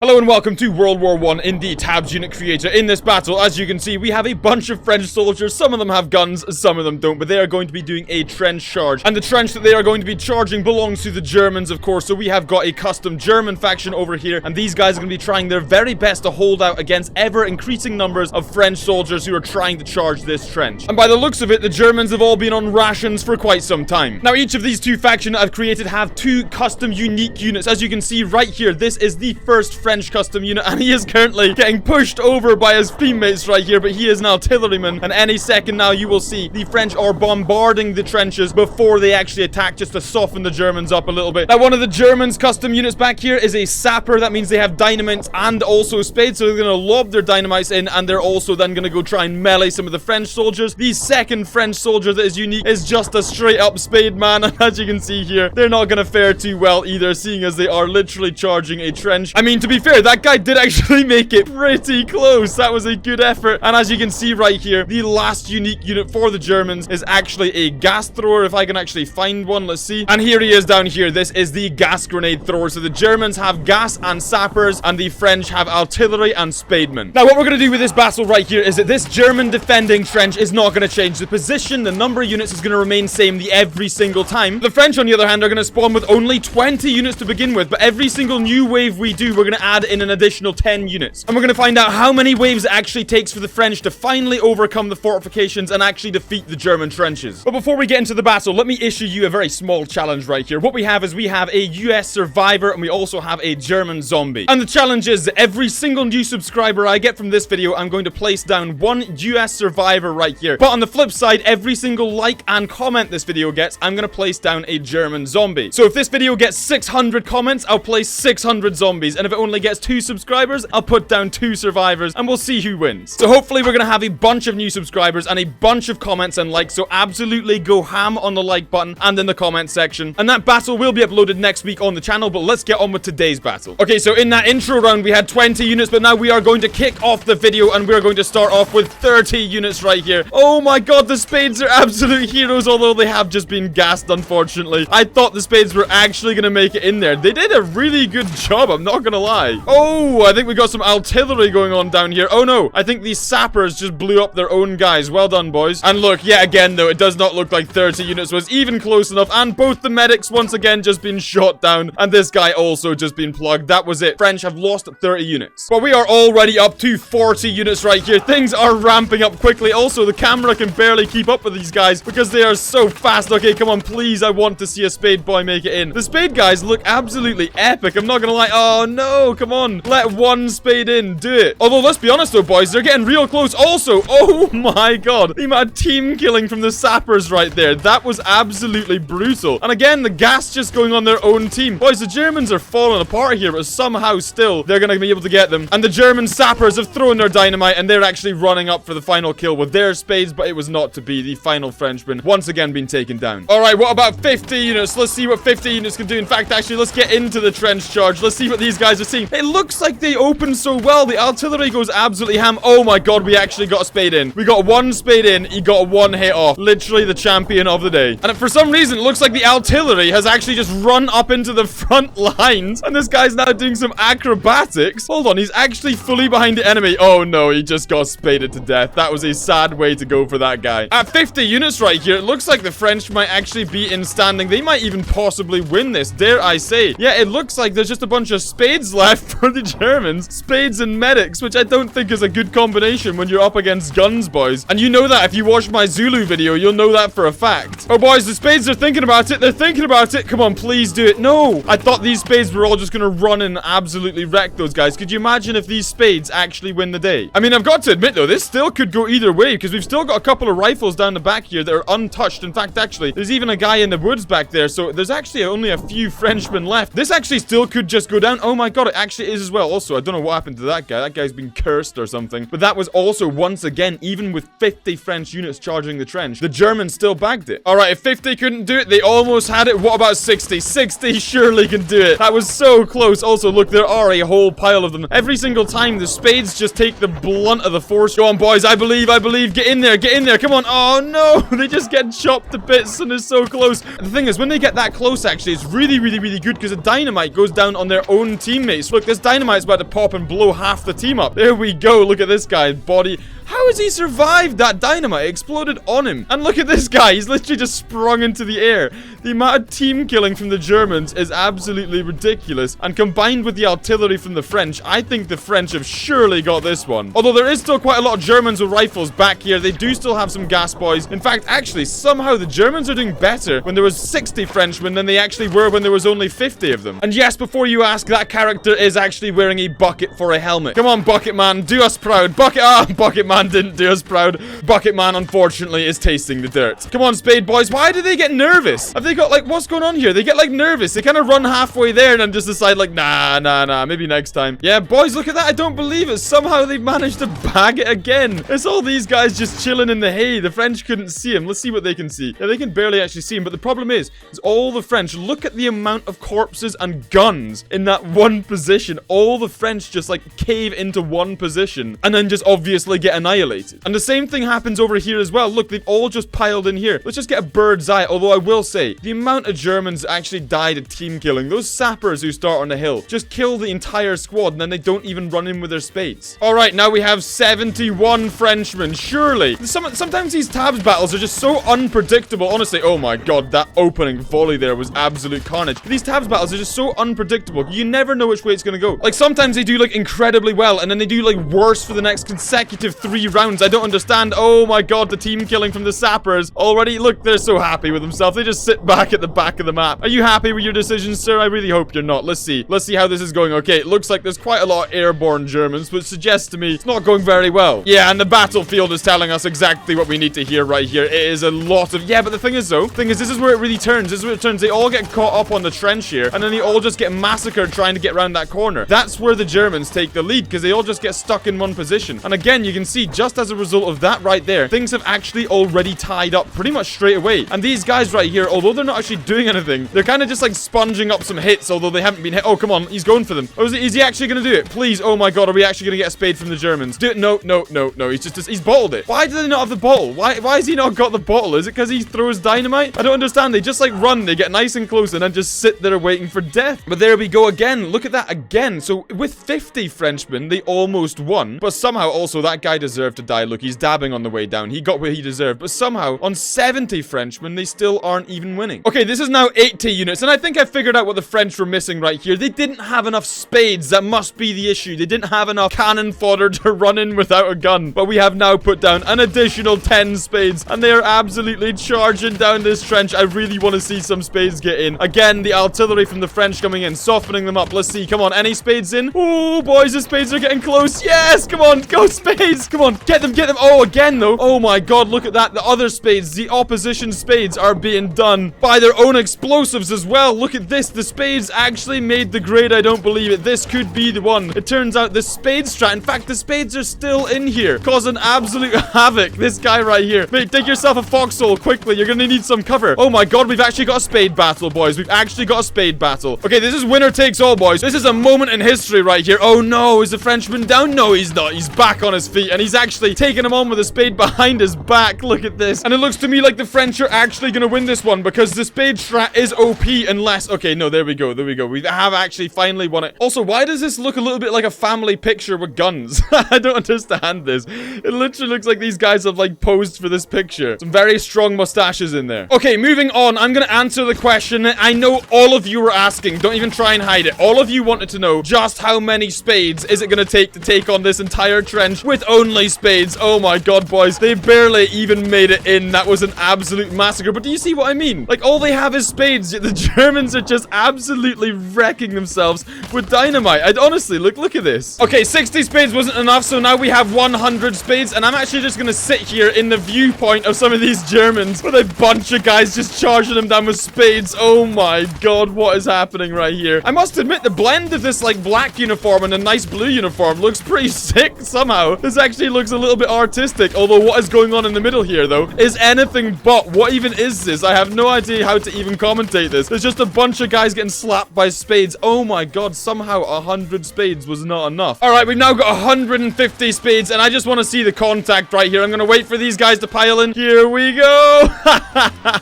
Hello and welcome to World War 1 in the Tabs unit creator. In this battle, as you can see, we have a bunch of French soldiers. Some of them have guns, some of them don't, but they are going to be doing a trench charge. And the trench that they are going to be charging belongs to the Germans, of course, so we have got a custom German faction over here, and these guys are going to be trying their very best to hold out against ever-increasing numbers of French soldiers who are trying to charge this trench. And by the looks of it, the Germans have all been on rations for quite some time. Now, each of these two factions I've created have two custom unique units. As you can see right here, this is the first French custom unit, and he is currently getting pushed over by his teammates right here, but he is an artilleryman, and any second now you will see the French are bombarding the trenches before they actually attack, just to soften the Germans up a little bit. Now, one of the Germans' custom units back here is a sapper. That means they have dynamites and also spades, so they're going to lob their dynamites in, and they're also then going to go try and melee some of the French soldiers. The second French soldier that is unique is just a straight up spade man, and as you can see here, they're not going to fare too well either, seeing as they are literally charging a trench. I mean, to be fair, that guy did actually make it pretty close. That was a good effort. And as you can see right here, the last unique unit for the Germans is actually a gas thrower. If I can actually find one, let's see. And here he is down here. This is the gas grenade thrower. So the Germans have gas and sappers, and the French have artillery and spademen. Now, what we're going to do with this battle right here is that this German defending trench is not going to change. The position, the number of units is going to remain same every single time. The French, on the other hand, are going to spawn with only 20 units to begin with, but every single new wave we do, we're going to add in an additional 10 units. And we're going to find out how many waves it actually takes for the French to finally overcome the fortifications and actually defeat the German trenches. But before we get into the battle, let me issue you a very small challenge right here. What we have is we have a US survivor, and we also have a German zombie. And the challenge is that every single new subscriber I get from this video, I'm going to place down one US survivor right here. But on the flip side, every single like and comment this video gets, I'm going to place down a German zombie. So if this video gets 600 comments, I'll place 600 zombies. And if it only gets 2 subscribers, I'll put down 2 survivors, and we'll see who wins. So hopefully we're gonna have a bunch of new subscribers and a bunch of comments and likes, so absolutely go ham on the like button and in the comment section. And that battle will be uploaded next week on the channel, but let's get on with today's battle. Okay, so in that intro round we had 20 units, but now we are going to kick off the video, and we're going to start off with 30 units right here. Oh my god, the spades are absolute heroes, although they have just been gassed, unfortunately. I thought the spades were actually gonna make it in there. They did a really good job, I'm not gonna lie. Oh, I think we got some artillery going on down here. Oh no, I think these sappers just blew up their own guys. Well done, boys. And look, yet again though, it does not look like 30 units was even close enough, and both the medics once again just been shot down, and this guy also just been plugged. That was it. French have lost 30 units. But we are already up to 40 units right here. Things are ramping up quickly. Also, the camera can barely keep up with these guys because they are so fast. Okay, come on, please. I want to see a spade boy make it in. The spade guys look absolutely epic. I'm not gonna lie. Oh no, come on. Let one spade in. Do it. Although, let's be honest though, boys, they're getting real close. Also, oh my god, the amount of team killing from the sappers right there, that was absolutely brutal. And again, the gas just going on their own team. Boys, the Germans are falling apart here, but somehow still they're gonna be able to get them. And the German sappers have thrown their dynamite, and they're actually running up for the final kill with their spades, but it was not to be. The final Frenchman once again been taken down. All right, what about 50 units? Let's see what 50 units can do. In fact, actually, let's get into the trench charge. Let's see what these guys are seeing. It looks like they open so well. The artillery goes absolutely ham. Oh my god, we actually got a spade in. We got one spade in. He got one hit off. Literally the champion of the day. And for some reason, it looks like the artillery has actually just run up into the front lines, and this guy's now doing some acrobatics. Hold on, he's actually fully behind the enemy. Oh no, he just got spaded to death. That was a sad way to go for that guy. At 50 units right here, it looks like the French might actually be in standing. They might even possibly win this, dare I say. Yeah, it looks like there's just a bunch of spades left for the Germans. Spades and medics, which I don't think is a good combination when you're up against guns, boys. And you know that if you watch my Zulu video, you'll know that for a fact. Oh, boys, the spades are thinking about it. They're thinking about it. Come on, please do it. No, I thought these spades were all just going to run and absolutely wreck those guys. Could you imagine if these spades actually win the day? I mean, I've got to admit, though, this still could go either way, because we've still got a couple of rifles down the back here that are untouched. In fact, actually, there's even a guy in the woods back there, so there's actually only a few Frenchmen left. This actually still could just go down. Oh my god, it actually is as well. Also, I don't know what happened to that guy. That guy's been cursed or something. But that was also, once again, even with 50 French units charging the trench, the Germans still bagged it. All right, if 50 couldn't do it, they almost had it. What about 60? 60 surely can do it. That was so close. Also, look, there are a whole pile of them. Every single time, the spades just take the blunt of the force. Go on, boys. I believe. Get in there. Get in there. Come on. Oh, no. They just get chopped to bits, and they're so close. The thing is, when they get that close, actually, it's really good because the dynamite goes down on their own teammates close. Look, this dynamite's about to pop and blow half the team up. There we go. Look at this guy's body. How has he survived that dynamite? It exploded on him. And look at this guy. He's literally just sprung into the air. The amount of team killing from the Germans is absolutely ridiculous. And combined with the artillery from the French, I think the French have surely got this one. Although there is still quite a lot of Germans with rifles back here. They do still have some gas boys. In fact, actually, somehow the Germans are doing better when there was 60 Frenchmen than they actually were when there was only 50 of them. And yes, before you ask, that character is actually wearing a bucket for a helmet. Come on, Bucket Man, do us proud. Bucket Man didn't do us proud. Bucket Man, unfortunately, is tasting the dirt. Come on, Spade boys. Why do they get nervous? Have they got, like, what's going on here? They get, like, nervous. They kind of run halfway there and then just decide, like, nah, maybe next time. Yeah, boys, look at that. I don't believe it. Somehow they've managed to bag it again. It's all these guys just chilling in the hay. The French couldn't see him. Let's see what they can see. Yeah, they can barely actually see him, but the problem is all the French, look at the amount of corpses and guns in that one position. All the French just, like, cave into one position and then just obviously get annihilated. And the same thing happens over here as well. Look, they've all just piled in here. Let's just get a bird's eye. Although I will say, the amount of Germans actually died at team killing. Those sappers who start on the hill just kill the entire squad and then they don't even run in with their spades. Alright, now we have 71 Frenchmen. Surely. Sometimes these tabs battles are just so unpredictable. Honestly, oh my god, that opening volley there was absolute carnage. These tabs battles are just so unpredictable. You never know which way it's gonna go. Like, sometimes they do, like, incredibly well and then they do, like, worse for the next consecutive 3 rounds. I don't understand. Oh my god, the team killing from the sappers already. Look, they're so happy with themselves. They just sit back at the back of the map. Are you happy with your decision, sir? I really hope you're not. Let's see how this is going. Okay, it looks like there's quite a lot of airborne Germans, which suggests to me it's not going very well. Yeah, and the battlefield is telling us exactly what we need to hear right here. It is a lot of... Yeah, but the thing is, this is where it really turns. This is where it turns. They all get caught up on the trench here, and then they all just get massacred trying to get around that corner. That's where the Germans take the lead, because they all just get stuck in one position. And again, you can see, just as a result of that right there, things have actually already tied up pretty much straight away. And these guys right here, although they're not actually doing anything, they're kind of just like sponging up some hits, although they haven't been hit. Oh, come on. He's going for them. Oh, is he actually going to do it? Please. Oh my god. Are we actually going to get a spade from the Germans? Do it. No. He's bottled it. Why do they not have the bottle? Why has he not got the bottle? Is it because he throws dynamite? I don't understand. They just like run. They get nice and close and then just sit there waiting for death. But there we go again. Look at that again. So with 50 Frenchmen, they almost won. But somehow also that guy deserved to die. Look, he's dabbing on the way down. He got what he deserved. But somehow on 70 Frenchmen, they still aren't even winning. Okay, this is now 80 units. And I think I figured out what the French were missing right here. They didn't have enough spades. That must be the issue. They didn't have enough cannon fodder to run in without a gun. But we have now put down an additional 10 spades. And they are absolutely charging down this trench. I really want to see some spades get in. Again, the artillery from the French coming in, softening them up. Let's see. Come on, any spades in? Oh, boys, the spades are getting close. Yes, come on, go spades. Come on, get them. Oh, again, though. Oh, my God, look at that. The other spades, the opposition spades are being done by their own explosives as well. Look at this. The spades actually made the grade. I don't believe it. This could be the one. It turns out the spade strat. In fact, the spades are still in here, causing absolute havoc. This guy right here. Mate, take yourself a foxhole quickly. You're gonna need some cover. Oh my god, we've actually got a spade battle, boys. We've actually got a spade battle. Okay, this is winner takes all, boys. This is a moment in history right here. Oh no, is the Frenchman down? No, he's not. He's back on his feet, and he's actually taking him on with a spade behind his back. Look at this. And it looks to me like the French are actually gonna win this one, because the spade strat is OP unless... Okay, no, there we go. We have actually finally won it. Also, why does this look a little bit like a family picture with guns? I don't understand this. It literally looks like these guys have, like, posed for this picture. Some very strong mustaches in there. Okay, moving on. I'm gonna answer the question I know all of you were asking. Don't even try and hide it. All of you wanted to know just how many spades is it gonna take to take on this entire trench with only spades. Oh my god, boys. They barely even made it in. That was an absolute massacre. But do you see what I mean? Like, all they have is spades, yet the Germans are just absolutely wrecking themselves with dynamite. I'd honestly, look at this. Okay, 60 spades wasn't enough, so now we have 100 spades, and I'm actually just gonna sit here in the viewpoint of some of these Germans with a bunch of guys just charging them down with spades. Oh my god, what is happening right here? I must admit, the blend of this, like, black uniform and a nice blue uniform looks pretty sick somehow. This actually looks a little bit artistic. Although what is going on in the middle here, though, is anything but. What even is this? I have no idea how to even commentate this. There's just a bunch of guys getting slapped by spades. Oh my god, somehow 100 spades was not enough. All right, we've now got 150 spades, and I just want to see the contact right here. I'm gonna wait for these guys to pile in. Here we go.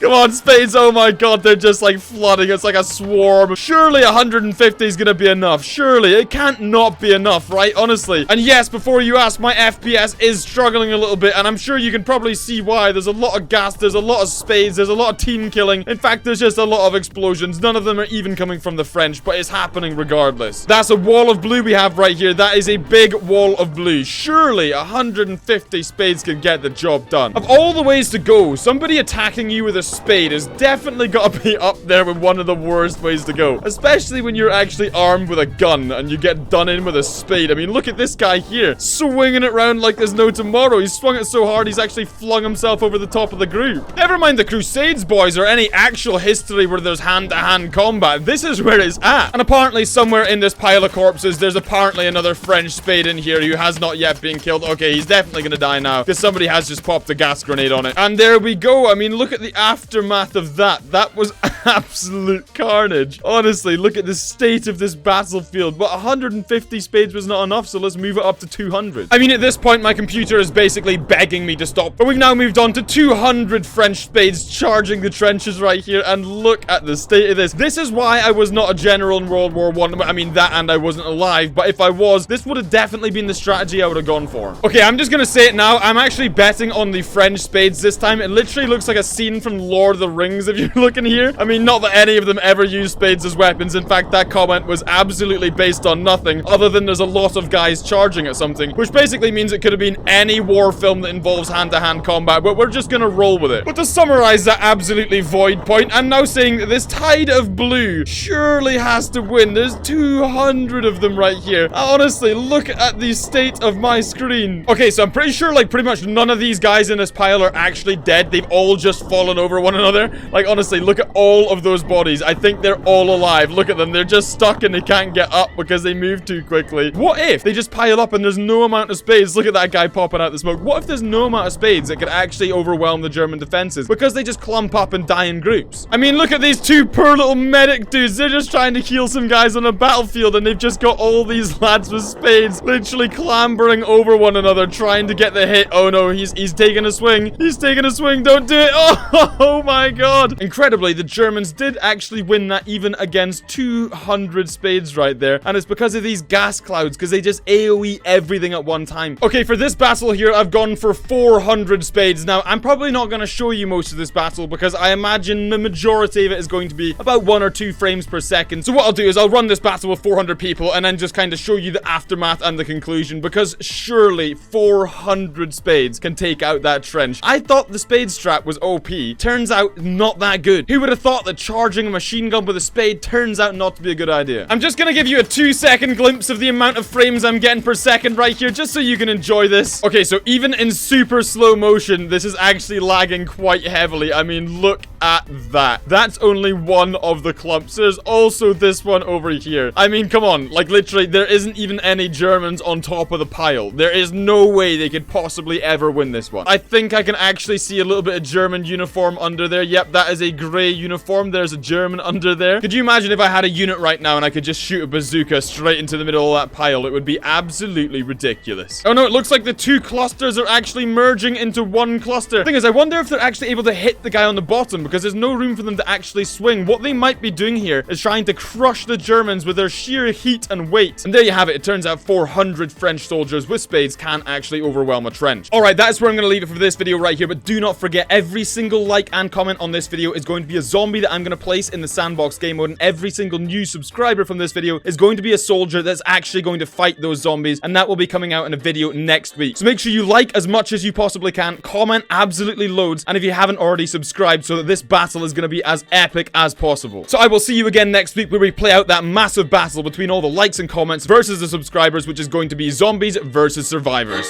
Come on, spades. Oh my god, they're just like flooding. It's like a swarm. Surely 150 is gonna be enough. Surely it can't not be enough, right? Honestly. And yes, before you ask, my FPS is struggling a little bit, and I'm sure you can probably see why. There's a lot of gas, there's a lot of spades, there's a lot of team killing. In fact, there's just a lot of explosions. None of them are even coming from the French, but it's happening regardless. That's a wall of blue we have right here. That is a big wall of blue. Surely 150 spades can get the job done. Of all the ways to go, somebody attacking you with a spade has definitely got to be up there with one of the worst ways to go. Especially when you're actually armed with a gun and you get done in with a spade. I mean, look at this guy here, swinging it around like there's no tomorrow. He swung it so hard, he's actually flung himself over the top of the group. Never mind the Crusades, boys, or any actual history where there's hand-to-hand combat. This is where it's at. And apparently somewhere in this pile of corpses, there's apparently another French spade in here who has not yet been killed. Okay, he's definitely gonna die now because somebody has just popped a gas grenade on it. And there we go. I mean, look at the aftermath of that. That was absolute carnage. Honestly, look at the state of this battlefield. But 150 spades was not enough, so let's move it up to 200. I mean, at this point, my computer is basically begging me to stop. But we've now moved on to 200 French spades charging the trenches right here. And look at the state of this. This is why I was not a general in World War I. I mean, that and I wasn't alive. But if I was, this would have definitely been the strategy I would have gone for. Okay, I'm just gonna say it now. I'm actually betting on the French spades this time. It literally looks like a scene from Lord of the Rings if you're looking here. I mean, not that any of them ever use spades as weapons. In fact, that comment was absolutely based on nothing other than there's a lot of guys charging at something, which basically means it could have been any war film that involves hand-to-hand combat, but we're just gonna roll with it. But to summarize that absolutely void point, I'm now saying that this tide of blue surely has to win. There's 200 of them right here. Honestly, look at the state of my screen. Okay, so I'm pretty sure like pretty much none of these guys in this pile are actually dead. They've all just fallen over one another. Like, honestly, look at all of those bodies. I think they're all alive. Look at them. They're just stuck and they can't get up because they move too quickly. What if they just pile up and there's no amount of spades? Look at that guy popping out the smoke. What if there's no amount of spades that could actually overwhelm the German defenses because they just clump up and die in groups? I mean, look at these two poor little medic dudes. They're just trying to heal some guys on a battlefield and they've just got all these lads with spades literally clambering over one another trying to get the hit. Oh no, he's taking a swing. He's taking a swing. Don't do it. Oh my god. Incredibly, the Germans did actually win that even against 200 spades right there. And it's because of these gas clouds, because they just AoE everything at one time. Okay, for this battle here, I've gone for 400 spades. Now, I'm probably not going to show you most of this battle because I imagine the majority of it is going to be about 1 or 2 frames per second. So what I'll do is I'll run this battle with 400 people and then just kind of show you the aftermath and the conclusion, because surely 400 spades can take out that trench. I thought the spade strat was OP. Turns out not that good. Who would have thought that charging a machine gun with a spade turns out not to be a good idea? I'm just gonna give you a 2-second glimpse of the amount of frames I'm getting per second right here, just so you can enjoy this. Okay, so even in super slow motion, this is actually lagging quite heavily. I mean, look at that. That's only one of the clumps. There's also this one over here. I mean, come on. Like, literally, there isn't even any Germans on top of the pile. There is no way they could possibly ever win this one. I think I can actually see a little bit of German uniform under there. Yep, that is a gray uniform. There's a German under there. Could you imagine if I had a unit right now and I could just shoot a bazooka straight into the middle of that pile? It would be absolutely ridiculous. Oh no, it looks like the 2 clusters are actually merging into one cluster. The thing is, I wonder if they're actually able to hit the guy on the bottom, because there's no room for them to actually swing. What they might be doing here is trying to crush the Germans with their sheer heat and weight. And there you have it. It turns out 400 French soldiers with spades can actually overwhelm a trench. Alright, that's where I'm going to leave it for this video right here, but do not forget, every single like and comment on this video is going to be a zombie that I'm going to place in the sandbox game mode, and every single new subscriber from this video is going to be a soldier that's actually going to fight those zombies, and that will be coming out in a video next week. So make sure you like as much as you possibly can, comment absolutely loads, and if you haven't already, subscribe so that this battle is going to be as epic as possible. So I will see you again next week where we play out that massive battle between all the likes and comments versus the subscribers, which is going to be zombies versus survivors.